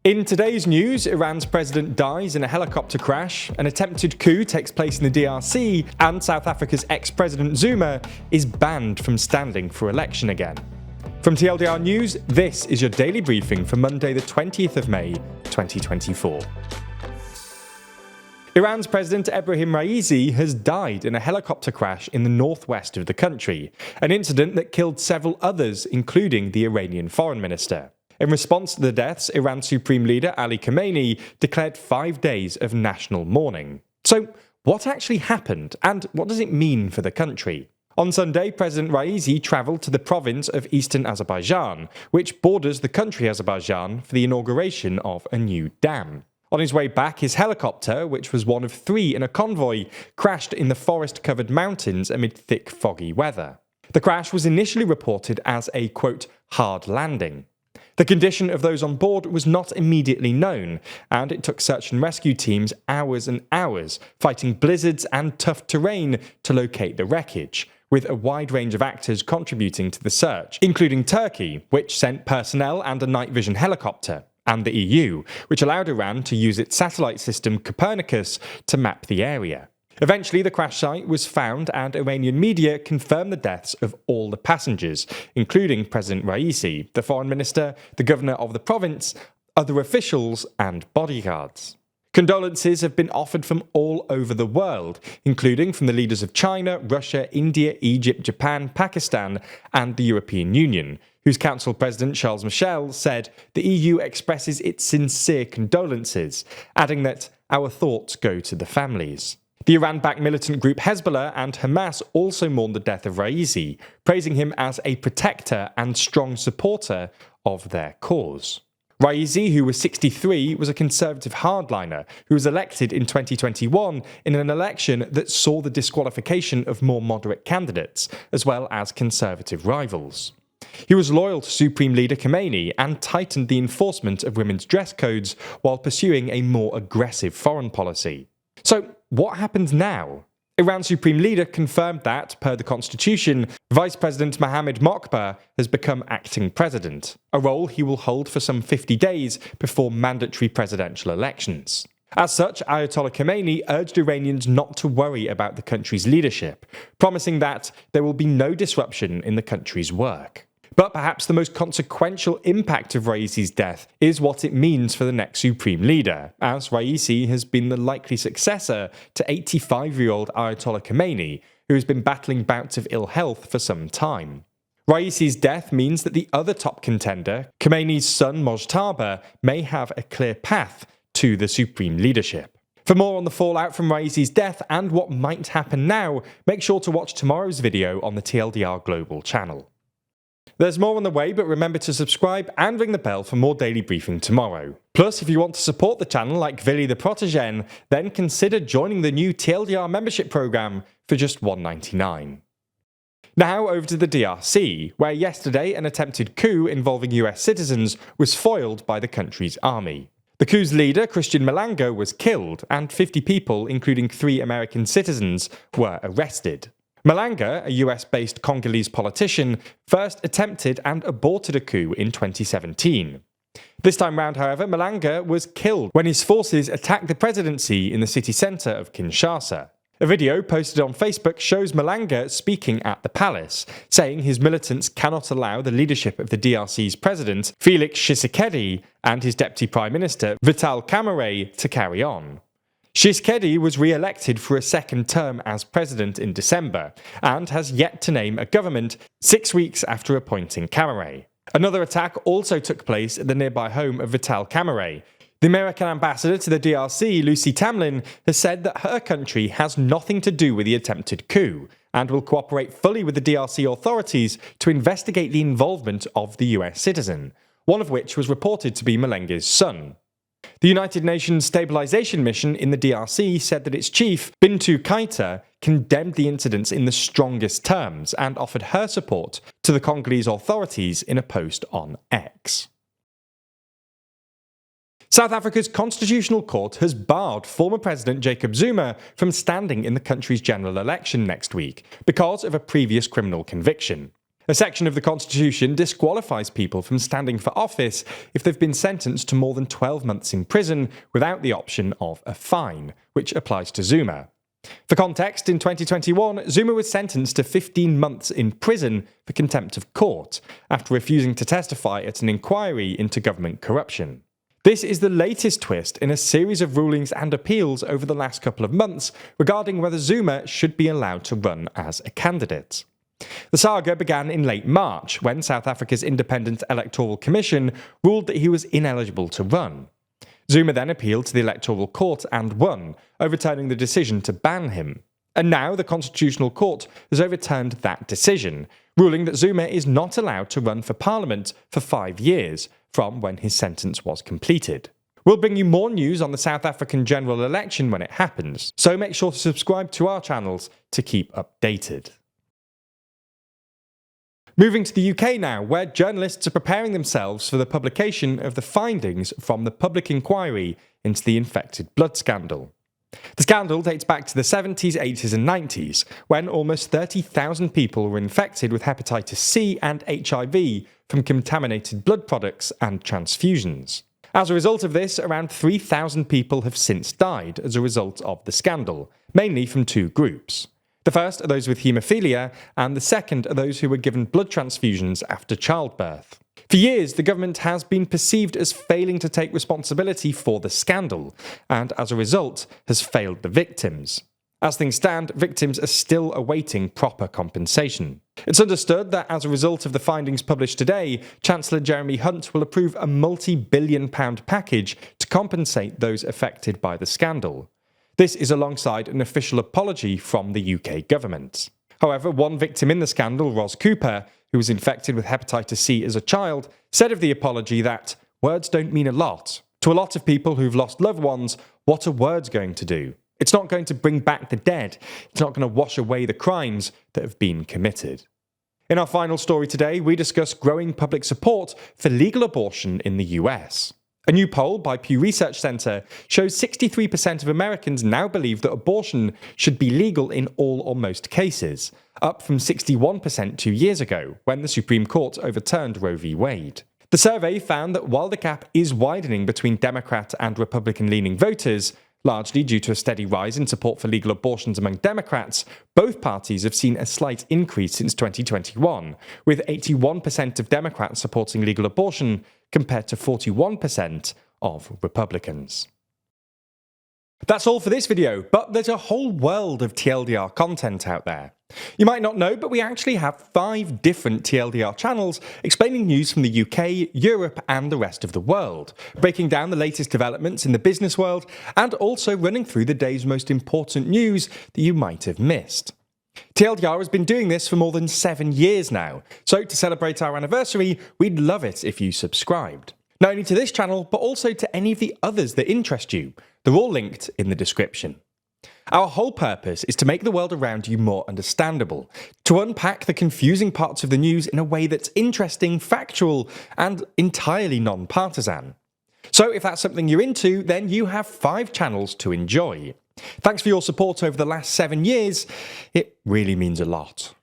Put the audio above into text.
In today's news, Iran's president dies in a helicopter crash, an attempted coup takes place in the DRC, and South Africa's ex-president Zuma is banned from standing for election again. From TLDR News, this is your daily briefing for Monday the 20th of May, 2024. Iran's President Ebrahim Raisi has died in a helicopter crash in the northwest of the country, an incident that killed several others, including the Iranian foreign minister. In response to the deaths, Iran's supreme leader Ali Khamenei declared 5 days of national mourning. So, what actually happened, and what does it mean for the country? On Sunday, President Raisi travelled to the province of eastern Azerbaijan, which borders the country Azerbaijan, for the inauguration of a new dam. On his way back, his helicopter, which was one of 3 in a convoy, crashed in the forest-covered mountains amid thick, foggy weather. The crash was initially reported as a, quote, hard landing. The condition of those on board was not immediately known, and it took search and rescue teams hours and hours, fighting blizzards and tough terrain to locate the wreckage, with a wide range of actors contributing to the search, including Turkey, which sent personnel and a night vision helicopter, and the EU, which allowed Iran to use its satellite system Copernicus to map the area. Eventually, the crash site was found, and Iranian media confirmed the deaths of all the passengers, including President Raisi, the foreign minister, the governor of the province, other officials, and bodyguards. Condolences have been offered from all over the world, including from the leaders of China, Russia, India, Egypt, Japan, Pakistan, and the European Union, whose Council President Charles Michel said the EU expresses its sincere condolences, adding that our thoughts go to the families. The Iran-backed militant group Hezbollah and Hamas also mourned the death of Raisi, praising him as a protector and strong supporter of their cause. Raisi, who was 63, was a conservative hardliner who was elected in 2021 in an election that saw the disqualification of more moderate candidates, as well as conservative rivals. He was loyal to Supreme Leader Khamenei and tightened the enforcement of women's dress codes while pursuing a more aggressive foreign policy. So, what happens now? Iran's supreme leader confirmed that, per the constitution, Vice President Mohammed has become acting president, a role he will hold for some 50 days before mandatory presidential elections. As such, Ayatollah Khamenei urged Iranians not to worry about the country's leadership, promising that there will be no disruption in the country's work. But perhaps the most consequential impact of Raisi's death is what it means for the next supreme leader, as Raisi has been the likely successor to 85-year-old Ayatollah Khamenei, who has been battling bouts of ill health for some time. Raisi's death means that the other top contender, Khamenei's son Mojtaba, may have a clear path to the supreme leadership. For more on the fallout from Raisi's death and what might happen now, make sure to watch tomorrow's video on the TLDR Global channel. There's more on the way, but remember to subscribe and ring the bell for more daily briefing tomorrow. Plus, if you want to support the channel like Vili the Protégène, then consider joining the new TLDR membership program for just $1.99. Now over to the DRC, where yesterday an attempted coup involving US citizens was foiled by the country's army. The coup's leader, Christian Malanga, was killed, and 50 people, including 3 American citizens, were arrested. Malanga, a US-based Congolese politician, first attempted and aborted a coup in 2017. This time round, however, Malanga was killed when his forces attacked the presidency in the city centre of Kinshasa. A video posted on Facebook shows Malanga speaking at the palace, saying his militants cannot allow the leadership of the DRC's president, Félix Tshisekedi, and his deputy prime minister, Vital Kamerhe, to carry on. Tshisekedi was re-elected for a second term as president in December, and has yet to name a government 6 weeks after appointing Kamerhe. Another attack also took place at the nearby home of Vital Kamerhe. The American ambassador to the DRC, Lucy Tamlin, has said that her country has nothing to do with the attempted coup, and will cooperate fully with the DRC authorities to investigate the involvement of the US citizen, one of which was reported to be Malanga's son. The United Nations Stabilization Mission in the DRC said that its chief, Bintou Keita, condemned the incidents in the strongest terms and offered her support to the Congolese authorities in a post on X. South Africa's Constitutional Court has barred former President Jacob Zuma from standing in the country's general election next week because of a previous criminal conviction. A section of the Constitution disqualifies people from standing for office if they've been sentenced to more than 12 months in prison without the option of a fine, which applies to Zuma. For context, in 2021, Zuma was sentenced to 15 months in prison for contempt of court after refusing to testify at an inquiry into government corruption. This is the latest twist in a series of rulings and appeals over the last couple of months regarding whether Zuma should be allowed to run as a candidate. The saga began in late March when South Africa's Independent Electoral Commission ruled that he was ineligible to run. Zuma then appealed to the Electoral Court and won, overturning the decision to ban him. And now the Constitutional Court has overturned that decision, ruling that Zuma is not allowed to run for Parliament for 5 years from when his sentence was completed. We'll bring you more news on the South African general election when it happens, so make sure to subscribe to our channels to keep updated. Moving to the UK now, where journalists are preparing themselves for the publication of the findings from the public inquiry into the infected blood scandal. The scandal dates back to the 70s, 80s and 90s, when almost 30,000 people were infected with hepatitis C and HIV from contaminated blood products and transfusions. As a result of this, around 3,000 people have since died as a result of the scandal, mainly from two groups. The first are those with haemophilia, and the second are those who were given blood transfusions after childbirth. For years, the government has been perceived as failing to take responsibility for the scandal, and as a result, has failed the victims. As things stand, victims are still awaiting proper compensation. It's understood that as a result of the findings published today, Chancellor Jeremy Hunt will approve a multi-billion-pound package to compensate those affected by the scandal. This is alongside an official apology from the UK government. However, one victim in the scandal, Ros Cooper, who was infected with hepatitis C as a child, said of the apology that words don't mean a lot. To a lot of people who've lost loved ones, what are words going to do? It's not going to bring back the dead. It's not going to wash away the crimes that have been committed. In our final story today, we discuss growing public support for legal abortion in the US. A new poll by Pew Research Center shows 63% of Americans now believe that abortion should be legal in all or most cases, up from 61% 2 years ago, when the Supreme Court overturned Roe v. Wade. The survey found that while the gap is widening between Democrat and Republican-leaning voters, largely due to a steady rise in support for legal abortions among Democrats, both parties have seen a slight increase since 2021, with 81% of Democrats supporting legal abortion compared to 41% of Republicans. That's all for this video, but there's a whole world of TLDR content out there. You might not know, but we actually have 5 different TLDR channels explaining news from the UK, Europe and the rest of the world, breaking down the latest developments in the business world and also running through the day's most important news that you might have missed. TLDR has been doing this for more than 7 years now, so to celebrate our anniversary, we'd love it if you subscribed. Not only to this channel, but also to any of the others that interest you. They're all linked in the description. Our whole purpose is to make the world around you more understandable, to unpack the confusing parts of the news in a way that's interesting, factual, and entirely non-partisan. So if that's something you're into, then you have 5 channels to enjoy. Thanks for your support over the last 7 years. It really means a lot.